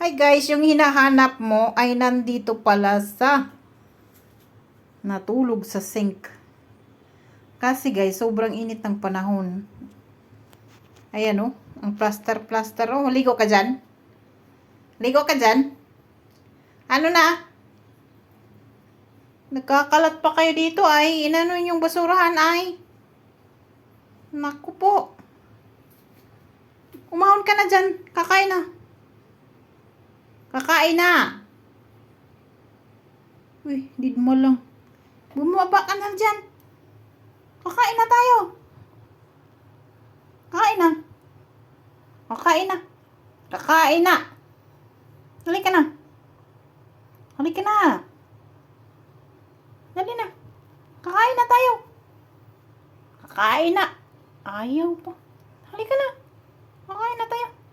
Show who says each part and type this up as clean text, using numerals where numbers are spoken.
Speaker 1: Hi guys, yung hinahanap mo ay nandito pala sa natulog sa sink. Kasi guys, sobrang init ng panahon. Ayan oh, ang plaster oh. Ligo ka dyan? Ligo ka dyan? Ano na? Nagkakalat pa kayo dito ay. Inano yung basurahan ay. Naku po. Umahon ka na dyan. Kakain na. Kakain na. Uy, di mo lang. Bumaba ka na dyan. Kakain na tayo. Kakain na. Kakain na. Kakain na. Halika na. Halika na. Dali na. Kakain na tayo. Kakain na. Ayaw pa. Halika na. Kakain na tayo.